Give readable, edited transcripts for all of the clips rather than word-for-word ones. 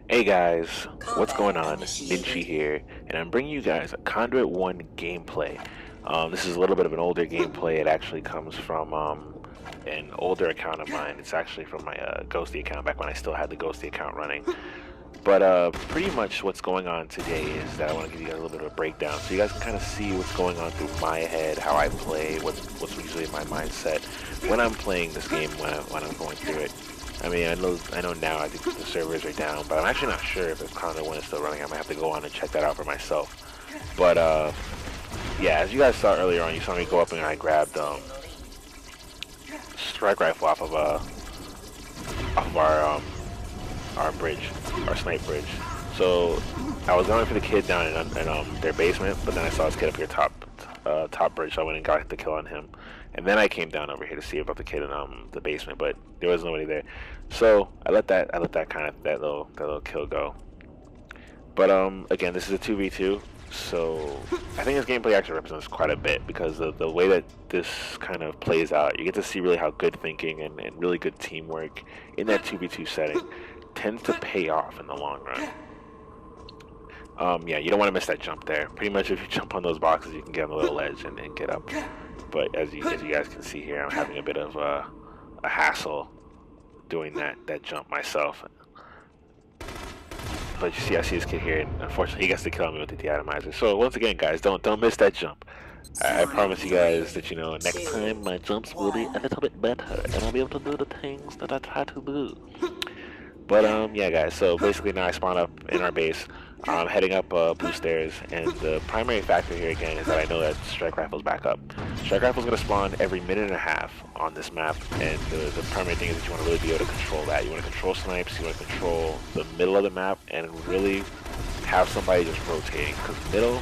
Hey guys, what's going Combat on? Ninshy initiated. here, and I'm bringing you guys a Conduit 1 gameplay. This is a little bit of an older gameplay. It actually comes from an older account of mine. It's actually from my Ghosty account back when I still had the Ghosty account running. But pretty much what's going on today is that I want to give you guys a little bit of a breakdown so you guys can kind of see what's going on through my head, how I play, what's usually in my mindset when I'm playing this game, when I'm going through it. I mean, I know now I think the servers are down, but I'm actually not sure if Conduit 1 is still running. I might have to go on and check that out for myself. But yeah, as you guys saw earlier on, you saw me go up and I grabbed strike rifle off of our bridge, our snipe bridge. So I was going for the kid down in their basement, but then I saw this kid up here top bridge, so I went and got the kill on him. And then I came down over here to see about the kid in the basement, but there was nobody there. So I let that kind of that little kill go. But again, this is a 2v2, so I think this gameplay actually represents quite a bit because the way that this kind of plays out, you get to see really how good thinking and really good teamwork in that 2v2 setting tends to pay off in the long run. Yeah, you don't want to miss that jump there. Pretty much if you jump on those boxes, you can get on the little ledge and get up. But as you guys can see here, I'm having a bit of a hassle doing that jump myself. But you see, I see this kid here, and unfortunately, he gets to kill me with the deatomizer. So once again, guys, don't miss that jump. I promise you guys that next time my jumps will be a little bit better, and I'll be able to do the things that I try to do. But yeah, guys. So basically, now I spawn up in our base. I'm heading up blue stairs, and the primary factor here again is that I know that strike rifle's back up. Strike rifle's gonna spawn every minute and a half on this map, and the primary thing is that you want to really be able to control that. You want to control snipes, you want to control the middle of the map, and really have somebody just rotating. Because middle,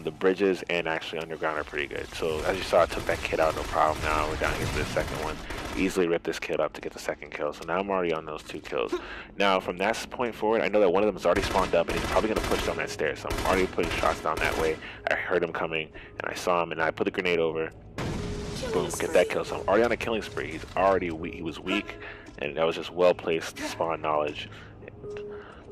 the bridges and actually underground are pretty good. So as you saw, I took that kid out no problem. Now we're down here to the second one. Easily ripped this kid up to get the second kill. So now I'm already on those 2 kills. Now from that point forward, I know that one of them is already spawned up and he's probably going to push down that stairs. So I'm already putting shots down that way. I heard him coming and I saw him and I put the grenade over. Boom, get that kill. So I'm already on a killing spree. He's already weak. He was weak and that was just well placed spawn knowledge.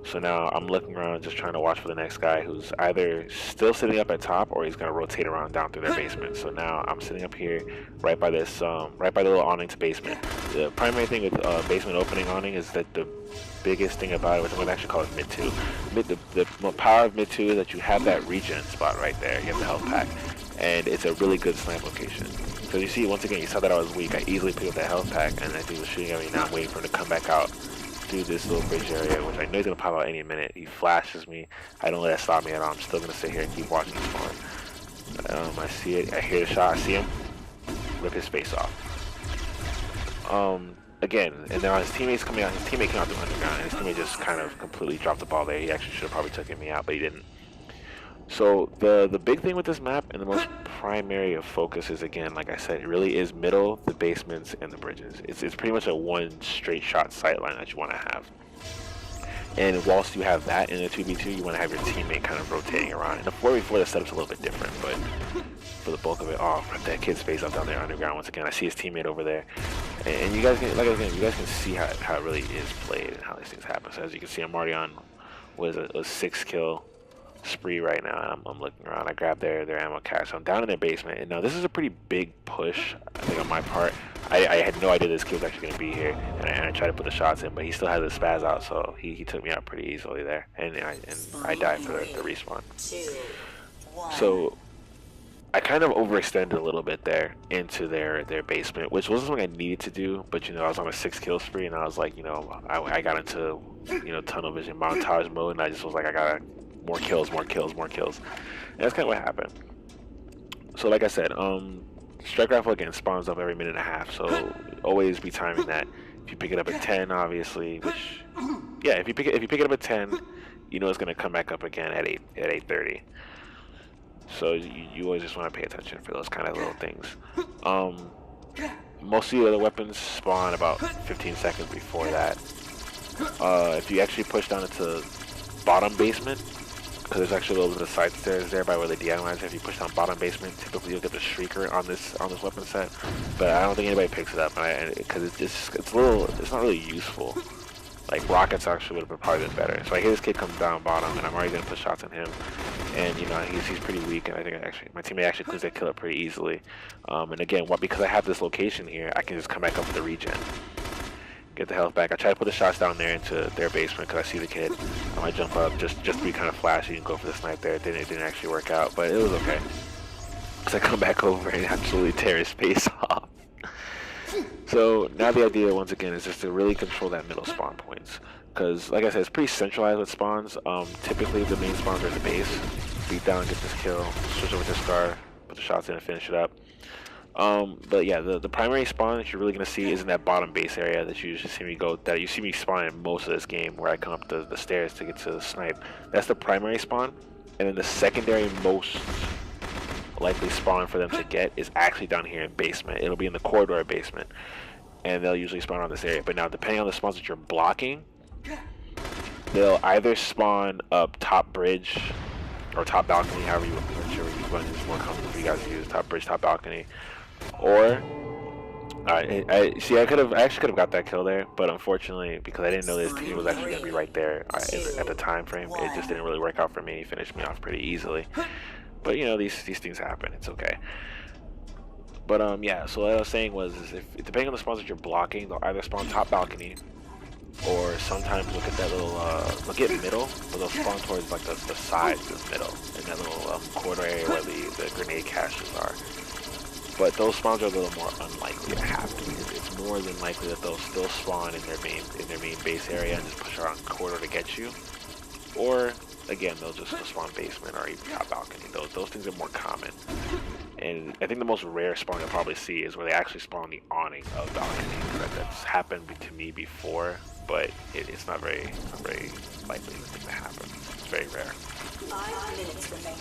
So now I'm looking around just trying to watch for the next guy who's either still sitting up at top or he's going to rotate around down through their basement. So now I'm sitting up here right by this, right by the little awning to basement. The primary thing with basement opening awning is that the biggest thing about it, which I'm going to actually call it mid 2. The power of mid 2 is that you have that regen spot right there. You have the health pack. And it's a really good snipe location. So you see, once again, you saw that I was weak. I easily picked up that health pack and I think he was shooting at me. Now I'm waiting for him to come back out through this little bridge area, which I know he's gonna pop out any minute. He flashes me. I don't let that stop me at all. I'm still gonna sit here and keep watching him spawn. I see it. I hear the shot. I see him. Rip his face off. Again, and then his teammates coming out. His teammate came out through underground, and his teammate just kind of completely dropped the ball there. He actually should have probably taken me out, but he didn't. So the big thing with this map and the most primary of focus is, again, like I said, it really is middle, the basements, and the bridges. It's pretty much a one straight shot sight line that you want to have. And whilst you have that in a 2v2, you want to have your teammate kind of rotating around. In the 4v4, the setup's a little bit different, but for the bulk of it, oh, that kid's face up down there underground once again. I see his teammate over there. And you guys can, like again, you guys can see how it really is played and how these things happen. So as you can see, I'm already on, what is it, a 6-kill spree right now, and I'm looking around. I grabbed their ammo cache. So I'm down in their basement, and now this is a pretty big push, I think, on my part. I had no idea this kid was actually going to be here, and I tried to put the shots in, but he still had the spaz out, so he took me out pretty easily there, and I died for the respawn. So I kind of overextended a little bit there into their basement, which wasn't something I needed to do, but I was on a 6-kill spree, and I was like, I got into tunnel vision montage mode, and I just was like, I gotta more kills, more kills, more kills. And that's kind of what happened. So like I said, strike rifle again spawns up every minute and a half, so always be timing that. If you pick it up at 10, obviously, which, yeah, if you pick it up at 10, it's gonna come back up again at 8:30. So you always just want to pay attention for those kind of little things. Most of the other weapons spawn about 15 seconds before that. If you actually push down into bottom basement, because there's actually a little bit of side stairs there by where the deatomizer. If you push down bottom basement, typically you'll get the shrieker on this weapon set, but I don't think anybody picks it up because it's not really useful Like rockets actually would have probably been better. So I hear this kid comes down bottom, and I'm already gonna put shots on him. And you know he's pretty weak, and I think actually my teammate actually cleans that kill up pretty easily. And again, because I have this location here, I can just come back up with the regen, get the health back. I try to put the shots down there into their basement because I see the kid. I might jump up just to be kind of flashy and go for the snipe there. It didn't actually work out, but it was okay. So I come back over and absolutely tear his face off. So now the idea once again is just to really control that middle spawn points, because like I said, it's pretty centralized with spawns. Typically the main spawns are the base. Beat down, get this kill, switch over to Scar, put the shots in and finish it up. But yeah, the primary spawn that you're really gonna see is in that bottom base area that you usually see me go. That you see me spawn in most of this game, where I come up the stairs to get to the snipe. That's the primary spawn, and then the secondary most likely spawn for them to get is actually down here in basement. It'll be in the corridor basement, and they'll usually spawn on this area. But now, depending on the spawns that you're blocking, they'll either spawn up top bridge or top balcony, however you want to use, more comfortable for you guys to use top bridge, top balcony, or I actually could have got that kill there, but unfortunately, because I didn't know this team was actually gonna be right there at the time frame, it just didn't really work out for me. He finished me off pretty easily. But you know, these things happen. It's okay. But yeah. So what I was saying was, if depending on the spawns that you're blocking, they'll either spawn top balcony, or sometimes look at that little look at middle, but they'll spawn towards like the sides of middle in that little corridor area where the grenade caches are. But those spawns are a little more unlikely to happen. It's more than likely that they'll still spawn in their main base area and just push around corridor to get you, or again, they'll just spawn basement or even top balcony. Those things are more common. And I think the most rare spawn you'll probably see is where they actually spawn the awning of balcony. That's happened to me before, but it's not very likely to happen. It's very rare. 5 minutes remaining.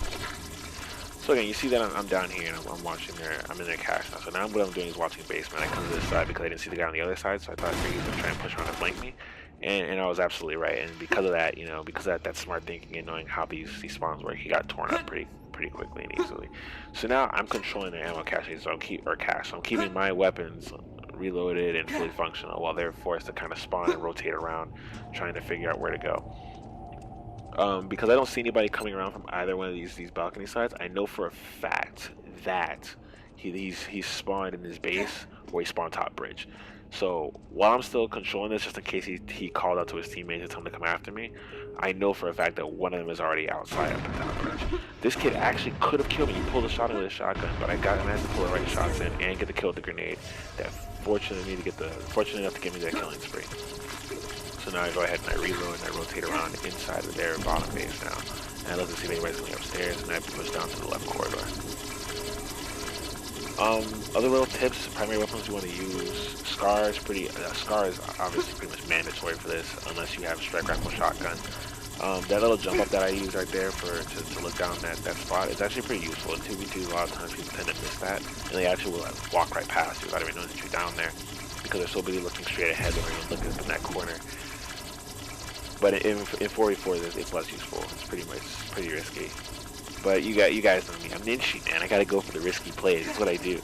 So again, you see that I'm down here and I'm watching I'm in their cache now. So now what I'm doing is watching basement. I come to this side because I didn't see the guy on the other side, so I thought maybe he was going to try and push around and flank me. And I was absolutely right. And because of that, you know, because of that smart thinking and knowing how these spawns work, he got torn up pretty quickly and easily. So now I'm controlling their ammo cache, so I'm keeping my weapons reloaded and fully functional while they're forced to kind of spawn and rotate around, trying to figure out where to go. Because I don't see anybody coming around from either one of these balcony sides, I know for a fact that he's spawned in his base or he spawned top bridge. So while I'm still controlling this, just in case he called out to his teammates and told them to come after me, I know for a fact that one of them is already outside of the top bridge. This kid actually could have killed me. He pulled a shot in with a shotgun, but I managed to pull the right shots in and get the kill with the grenade. That fortunate enough to get me that killing spree. So now I go ahead and I reload and I rotate around inside of their bottom base now. And I look to see if anybody's coming upstairs, and I push down to the left corridor. Other little tips, primary weapons you want to use. Scar is obviously pretty much mandatory for this, unless you have strike rifle shotgun. That little jump up that I use right there to look down that spot is actually pretty useful. In 2v2, a lot of times people tend to miss that, and they actually will walk right past you without even knowing that you're down there, because they're so busy looking straight ahead that they're even looking up in that corner. But in 4v4, it's less useful. It's pretty risky. But you guys know me. I'm Ninshy, man. I gotta go for the risky plays. That's what I do.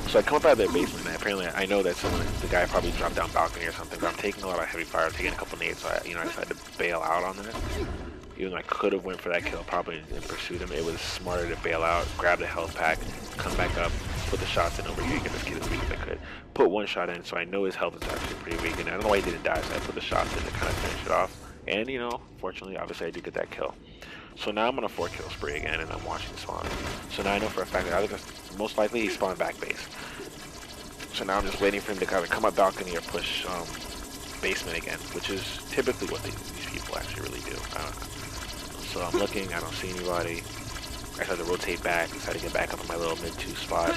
So I come up out of their basement, and apparently I know that the guy probably dropped down balcony or something. But I'm taking a lot of heavy fire. I'm taking a couple nades, so I decided to bail out on this. Even though I could have went for that kill probably and pursued him, it was smarter to bail out, grab the health pack, come back up, put the shots in over here, get this kid as weak as I could. Put one shot in, so I know his health is actually pretty weak, and I don't know why he didn't die, so I put the shots in to kind of finish it off. And, you know, fortunately, obviously I did get that kill. So now I'm on a 4-kill spree again, and I'm watching spawn. So now I know for a fact that most likely he spawned back base. So now I'm just waiting for him to kind of come up balcony or push basement again, which is typically what these people actually really do. I don't know. So I'm looking, I don't see anybody. I had to rotate back, decided to get back up in my little mid-2 spot,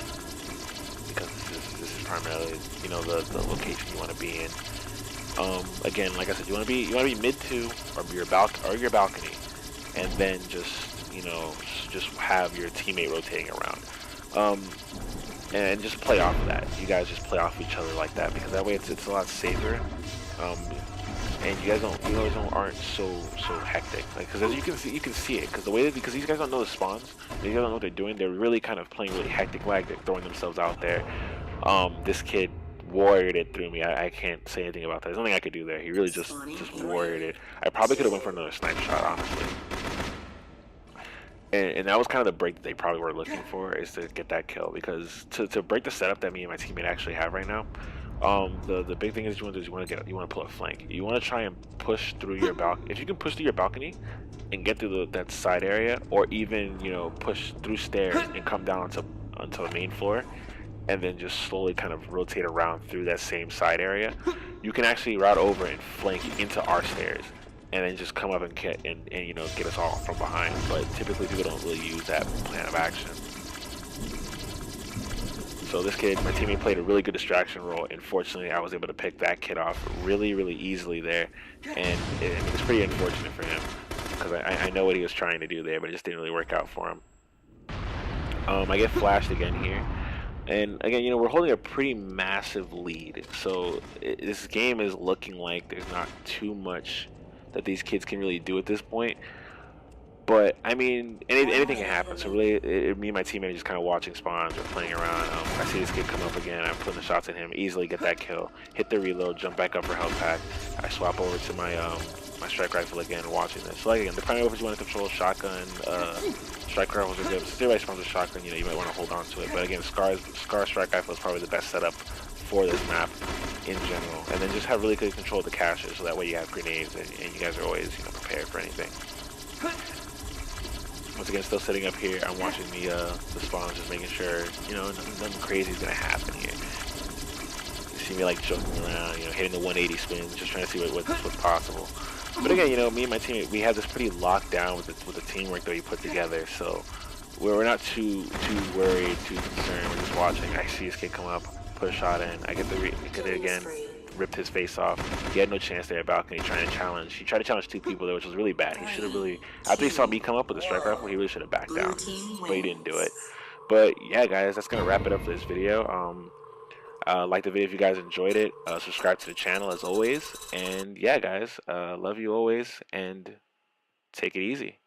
because this is primarily, you know, the location you want to be in. Again, like I said, you want to be mid-2 or your balcony, and then just, you know, just have your teammate rotating around, and just play off of that. You guys just play off each other like that, because that way it's a lot safer. And you guys aren't so hectic, because as you can see it, because these guys don't know the spawns, these guys don't know what they're doing. They're really kind of playing really hectic lag. They're throwing themselves out there. This kid warriored it through me. I can't say anything about that. There's nothing I could do there. He really just warriored it. I probably could have went for another snipe shot, honestly. And that was kind of the break that they probably were looking for, is to get that kill, because to break the setup that me and my teammate actually have right now, the big thing is you want to pull a flank. You want to try and push through your balcony. If you can push through your balcony and get through that side area, or even push through stairs and come down onto the main floor, and then just slowly kind of rotate around through that same side area, you can actually route over and flank into our stairs, and then just come up and get us all from behind. But typically people don't really use that plan of action. So this kid, my teammate, played a really good distraction role, and fortunately I was able to pick that kid off really, really easily there, and it's pretty unfortunate for him, because I know what he was trying to do there, but it just didn't really work out for him. I get flashed again here. And again, we're holding a pretty massive lead, so this game is looking like there's not too much that these kids can really do at this point. But I mean, anything can happen. So really, me and my teammate are just kind of watching spawns or playing around. I see this kid come up again. I'm putting the shots at him, easily get that kill, hit the reload, jump back up for health pack. I swap over to my my strike rifle again, watching this. So like again, depending on if you want to control shotgun, strike rifles are good. Since everybody spawns a shotgun, you might want to hold on to it. But again, Scar strike rifle is probably the best setup for this map in general. And then just have really good control of the caches, so that way you have grenades and you guys are always prepared for anything. Once again, still sitting up here, I'm watching the spawns, just making sure nothing crazy is gonna happen here. You see me like joking around, hitting the 180 spins, just trying to see what's possible. But again, me and my teammate, we have this pretty locked down with the teamwork that we put together, so we're not too worried, too concerned. We're just watching. I see this kid come up, put a shot in. I get it again, ripped his face off. He had no chance there at balcony trying to challenge. He tried to challenge two people there, which was really bad. He should have really, after he saw me come up with a strike rifle, he really should have backed down, but he didn't do it. But yeah, guys, that's gonna wrap it up for this video. Like the video if you guys enjoyed it. Subscribe to the channel as always. And yeah, guys, love you always, and take it easy.